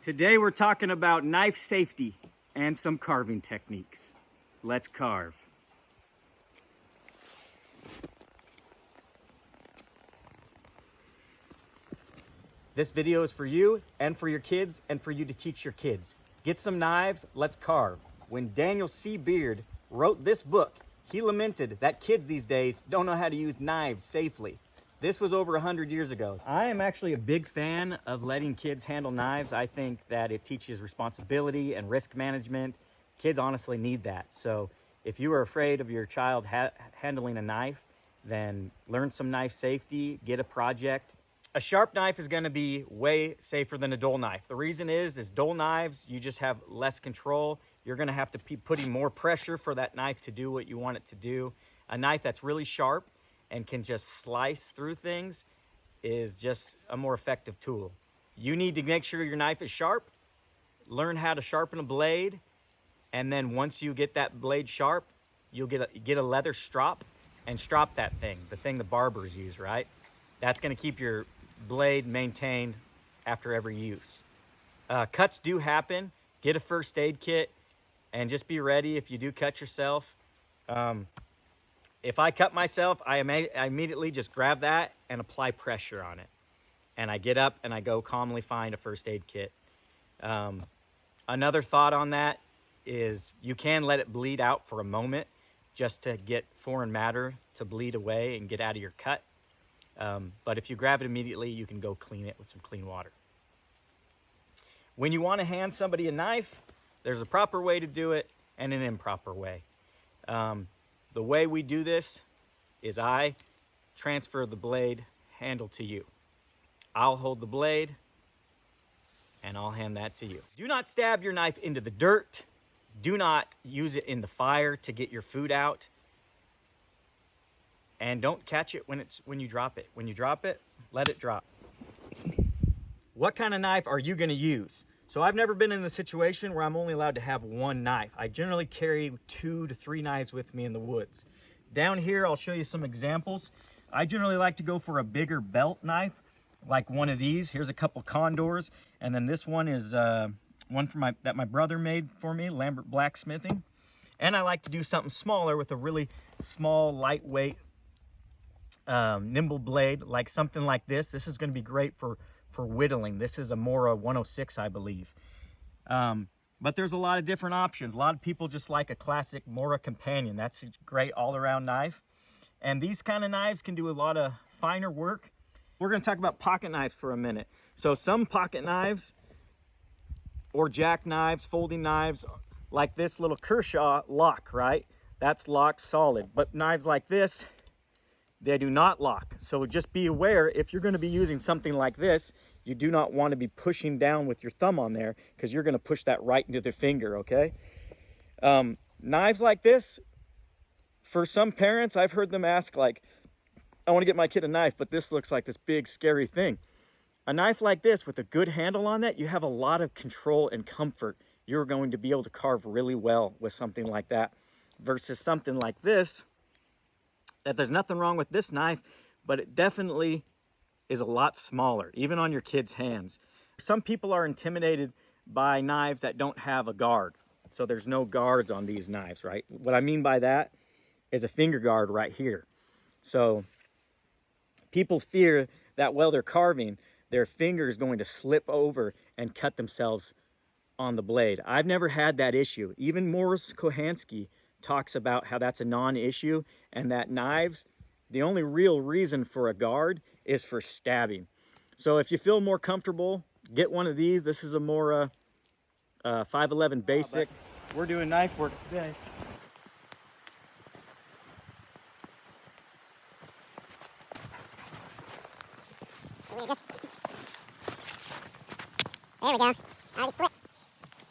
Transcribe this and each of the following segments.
Today we're talking about knife safety and some carving techniques. Let's carve. This video is for you and for your kids and for you to teach your kids. Get some knives, let's carve. When Daniel C. Beard wrote this book, he lamented that kids these days don't know how to use knives safely. This was over 100 years ago. I am actually a big fan of letting kids handle knives. I think that it teaches responsibility and risk management. Kids honestly need that. So if you are afraid of your child handling a knife, then learn some knife safety, get a project. A sharp knife is gonna be way safer than a dull knife. The reason is dull knives, you just have less control. You're gonna have to be putting more pressure for that knife to do what you want it to do. A knife that's really sharp and can just slice through things is just a more effective tool. You need to make sure your knife is sharp, learn how to sharpen a blade, and then once you get that blade sharp, you'll get a leather strop and strop that thing, the thing the barbers use, right? That's gonna keep your blade maintained after every use. Cuts do happen. Get a first aid kit and just be ready if you do cut yourself. If I cut myself, I immediately just grab that and apply pressure on it. And I get up and I go calmly find a first aid kit. Another thought on that is you can let it bleed out for a moment just to get foreign matter to bleed away and get out of your cut. But if you grab it immediately, you can go clean it with some clean water. When you want to hand somebody a knife, there's a proper way to do it and an improper way. The way we do this is I transfer the blade handle to you. I'll hold the blade and I'll hand that to you. Do not stab your knife into the dirt. Do not use it in the fire to get your food out. And don't catch it when you drop it. When you drop it, let it drop. What kind of knife are you gonna use? So I've never been in a situation where I'm only allowed to have one knife. I generally carry 2 to 3 knives with me in the woods. Down here, I'll show you some examples. I generally like to go for a bigger belt knife, like one of these. Here's a couple Condors, and then this one is one that my brother made for me, Lambert Blacksmithing. And I like to do something smaller with a really small, lightweight, nimble blade, like something like this. This is gonna be great for whittling. This is a Mora 106, I believe. But there's a lot of different options. A lot of people just like a classic Mora Companion. That's a great all-around knife. And these kind of knives can do a lot of finer work. We're gonna talk about pocket knives for a minute. So some pocket knives or jackknives, folding knives, like this little Kershaw lock, right? That's locked solid. But knives like this, they do not lock. So just be aware, if you're gonna be using something like this, you do not want to be pushing down with your thumb on there because you're gonna push that right into the finger, okay? Knives like this, for some parents, I've heard them ask like, I wanna get my kid a knife, but this looks like this big scary thing. A knife like this with a good handle on that, you have a lot of control and comfort. You're going to be able to carve really well with something like that versus something like this, that there's nothing wrong with this knife, but it definitely is a lot smaller, even on your kids' hands. Some people are intimidated by knives that don't have a guard. So there's no guards on these knives, right? What I mean by that is a finger guard right here. So people fear that while they're carving, their finger is going to slip over and cut themselves on the blade. I've never had that issue. Even Morris Kohansky talks about how that's a non-issue and that knives, the only real reason for a guard is for stabbing. So if you feel more comfortable, get one of these. This is a Mora 511 basic. We're doing knife work today. There we go. Already split.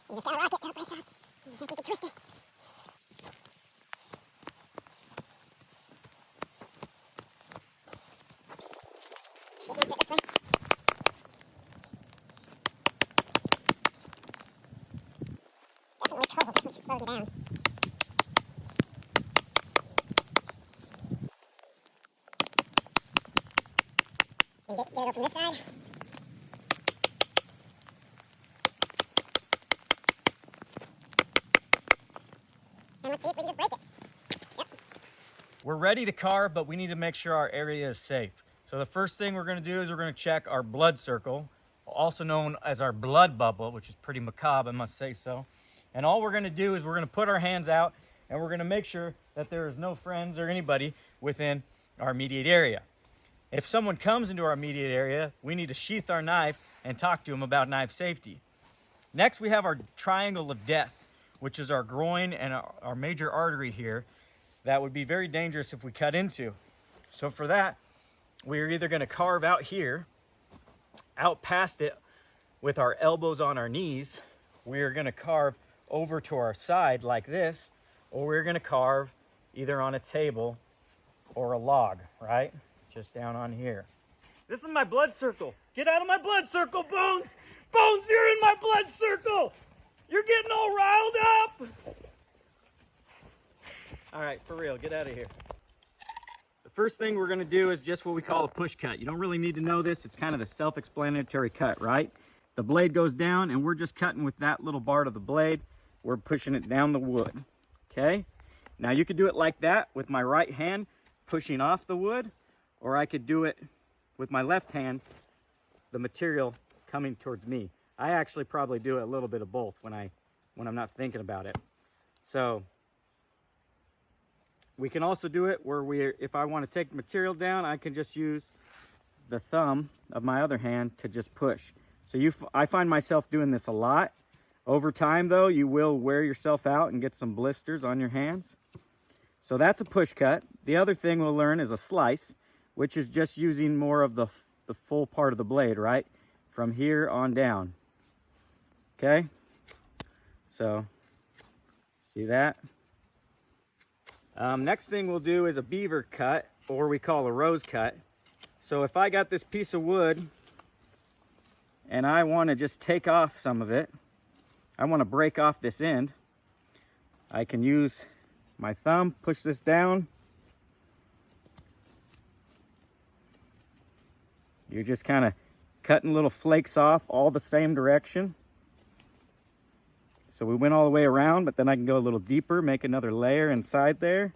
You just gotta rock it till it breaks out. You have to twist it. Definitely cold once you slow it down. You can get it over from this side. We're ready to carve, but we need to make sure our area is safe. So the first thing we're gonna do is we're gonna check our blood circle, also known as our blood bubble, which is pretty macabre, I must say so. And all we're gonna do is we're gonna put our hands out and we're gonna make sure that there is no friends or anybody within our immediate area. If someone comes into our immediate area, we need to sheath our knife and talk to them about knife safety. Next, we have our triangle of death, which is our groin and our major artery here that would be very dangerous if we cut into. So for that, we're either gonna carve out here, out past it with our elbows on our knees. We're gonna carve over to our side like this, or we're gonna carve either on a table or a log, right? Just down on here. This is my blood circle. Get out of my blood circle, Bones! Bones, you're in my blood circle! You're getting all riled up! All right, for real, get out of here. The first thing we're gonna do is just what we call a push cut. You don't really need to know this. It's kind of the self-explanatory cut, right? The blade goes down and we're just cutting with that little part of the blade. We're pushing it down the wood, okay? Now you could do it like that with my right hand pushing off the wood, or I could do it with my left hand, the material coming towards me. I actually probably do a little bit of both when I'm not thinking about it. So we can also do it where if I want to take the material down, I can just use the thumb of my other hand to just push. So I find myself doing this a lot. Over time though, you will wear yourself out and get some blisters on your hands. So that's a push cut. The other thing we'll learn is a slice, which is just using more of the full part of the blade, right? From here on down. Okay? So, see that? Next thing we'll do is a beaver cut, or we call a rose cut. So if I got this piece of wood and I want to just take off some of it, I want to break off this end, I can use my thumb, push this down. You're just kind of cutting little flakes off all the same direction. So we went all the way around, but then I can go a little deeper, make another layer inside there.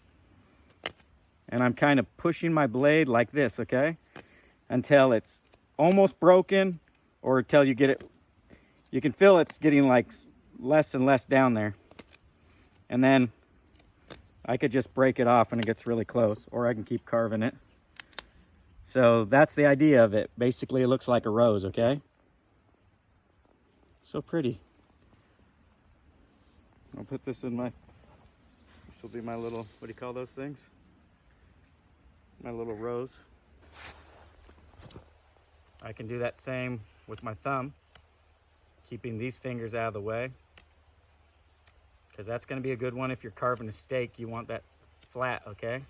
And I'm kind of pushing my blade like this, okay? Until it's almost broken, or until you get it, you can feel it's getting like less and less down there. And then I could just break it off when it gets really close, or I can keep carving it. So that's the idea of it. Basically, it looks like a rose, okay? So pretty. I'll put this in this will be my little, what do you call those things? My little rose. I can do that same with my thumb, keeping these fingers out of the way, because that's going to be a good one if you're carving a steak. You want that flat, okay?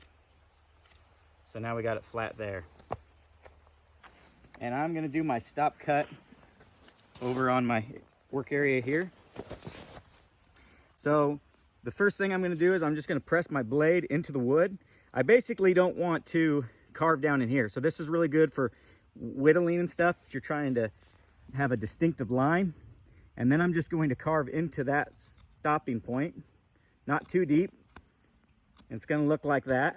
So now we got it flat there. And I'm going to do my stop cut over on my work area here. So the first thing I'm going to do is I'm just going to press my blade into the wood. I basically don't want to carve down in here. So this is really good for whittling and stuff if you're trying to have a distinctive line. And then I'm just going to carve into that stopping point, not too deep. It's going to look like that.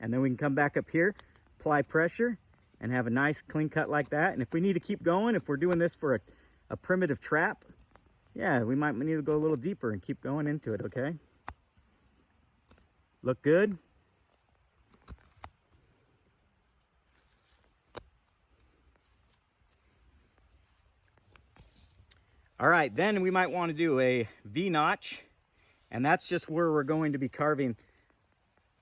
And then we can come back up here, apply pressure, and have a nice clean cut like that. And if we need to keep going, if we're doing this for a primitive trap, yeah, we might need to go a little deeper and keep going into it, okay? Look good? All right, then we might want to do a V-notch, and that's just where we're going to be carving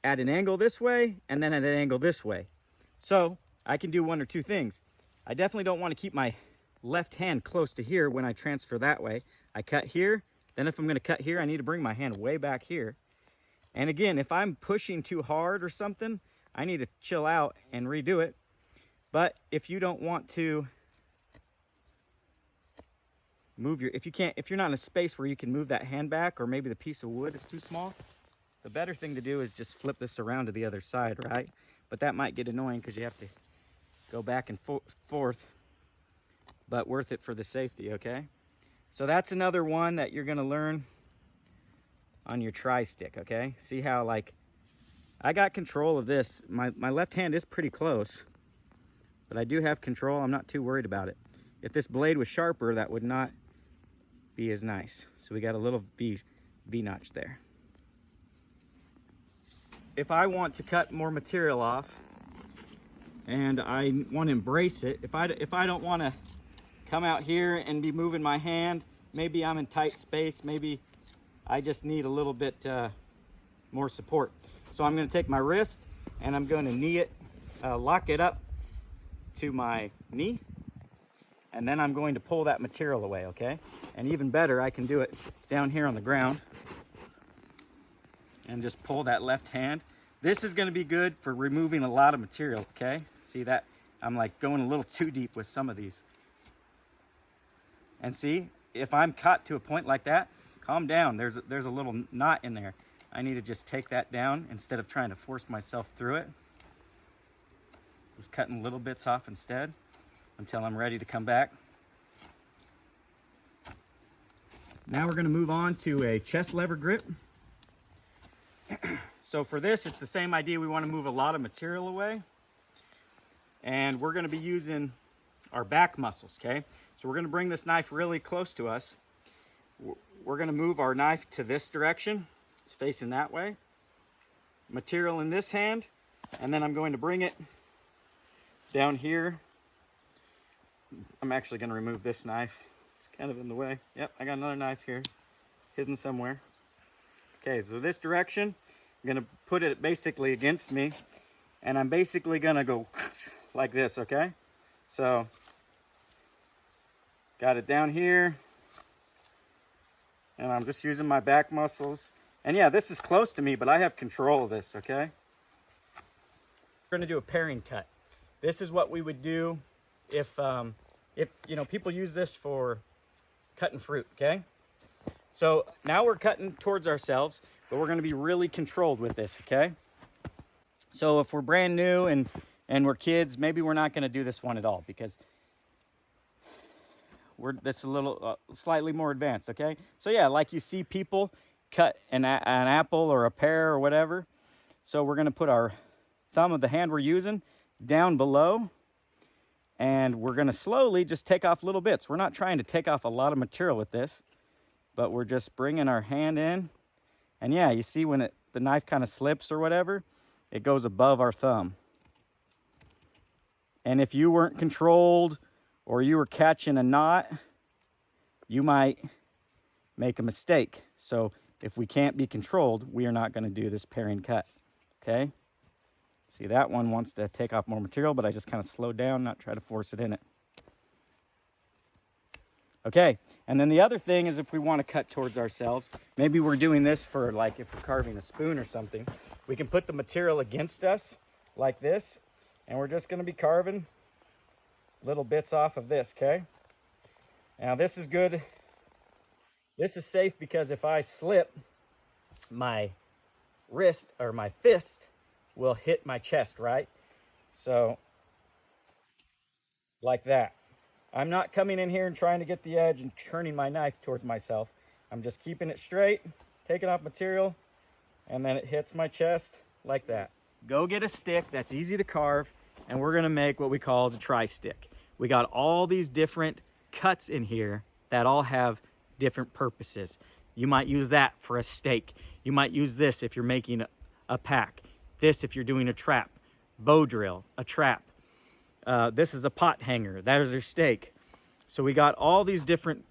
at an angle this way and then at an angle this way. So I can do one or two things. I definitely don't want to keep my left hand close to here when I transfer that way. I cut here, then if I'm going to cut here, I need to bring my hand way back here. And again, if I'm pushing too hard or something, I need to chill out and redo it. But if you don't want to move if you're not in a space where you can move that hand back, or maybe the piece of wood is too small, the better thing to do is just flip this around to the other side, right? But that might get annoying because you have to go back and forth, but worth it for the safety, okay? So that's another one that you're gonna learn on your tri-stick, okay? See how like I got control of this. My left hand is pretty close, but I do have control. I'm not too worried about it. If this blade was sharper, that would not be as nice. So we got a little V notch there. If I want to cut more material off and I want to embrace it, if I don't want to come out here and be moving my hand, maybe I'm in tight space, maybe I just need a little bit more support. So I'm going to take my wrist and I'm going to knee it, lock it up to my knee, and then I'm going to pull that material away, okay? And even better, I can do it down here on the ground and just pull that left hand. This is going to be good for removing a lot of material, okay? See that? I'm like going a little too deep with some of these. And see, if I'm cut to a point like that, calm down. There's a little knot in there. I need to just take that down instead of trying to force myself through it. Just cutting little bits off instead until I'm ready to come back. Now we're going to move on to a chest lever grip. So for this, it's the same idea. We want to move a lot of material away. And we're going to be using our back muscles, okay? So we're going to bring this knife really close to us. We're going to move our knife to this direction. It's facing that way. Material in this hand. And then I'm going to bring it down here. I'm actually going to remove this knife. It's kind of in the way. Yep, I got another knife here, hidden somewhere. Okay, so this direction, I'm going to put it basically against me. And I'm basically going to go like this, okay? So, got it down here. And I'm just using my back muscles. And yeah, this is close to me, but I have control of this, okay? We're gonna do a paring cut. This is what we would do if you know, people use this for cutting fruit, okay? So now we're cutting towards ourselves, but we're gonna be really controlled with this, okay? So if we're brand new and we're kids, maybe we're not gonna do this one at all because this is a little slightly more advanced, okay? So yeah, like you see people cut an apple or a pear or whatever. So we're gonna put our thumb of the hand we're using down below, and we're gonna slowly just take off little bits. We're not trying to take off a lot of material with this, but we're just bringing our hand in. And yeah, you see when the knife kind of slips or whatever, it goes above our thumb. And if you weren't controlled or you were catching a knot, you might make a mistake. So if we can't be controlled, we are not going to do this paring cut, okay? See, that one wants to take off more material, but I just kind of slowed down, not try to force it in it. Okay, and then the other thing is if we want to cut towards ourselves, maybe we're doing this for like if we're carving a spoon or something, we can put the material against us like this, and we're just going to be carving little bits off of this, okay? Now this is good. This is safe because if I slip, my wrist or my fist will hit my chest, right? So, like that. I'm not coming in here and trying to get the edge and turning my knife towards myself. I'm just keeping it straight, taking off material, and then it hits my chest like that. Go get a stick that's easy to carve, and we're gonna make what we call a tri-stick. We got all these different cuts in here that all have different purposes. You might use that for a stake. You might use this if you're making a pack. This if you're doing a trap, bow drill, a trap. This is a pot hanger. That is your stake. So we got all these different.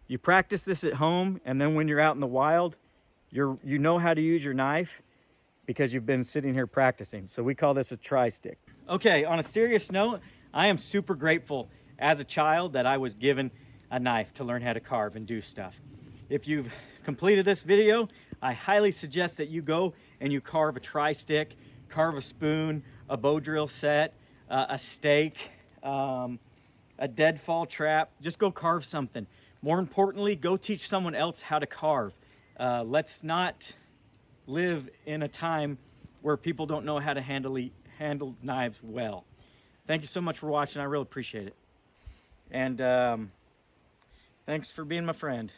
You practice this at home, and then when you're out in the wild, you know how to use your knife because you've been sitting here practicing. So we call this a tri-stick. Okay, on a serious note, I am super grateful as a child that I was given a knife to learn how to carve and do stuff. If you've completed this video, I highly suggest that you go and you carve a tri-stick, carve a spoon, a bow drill set, a stake, a deadfall trap. Just go carve something. More importantly, go teach someone else how to carve. Let's not live in a time where people don't know how to handle knives well. Thank you so much for watching. I really appreciate it. And thanks for being my friend.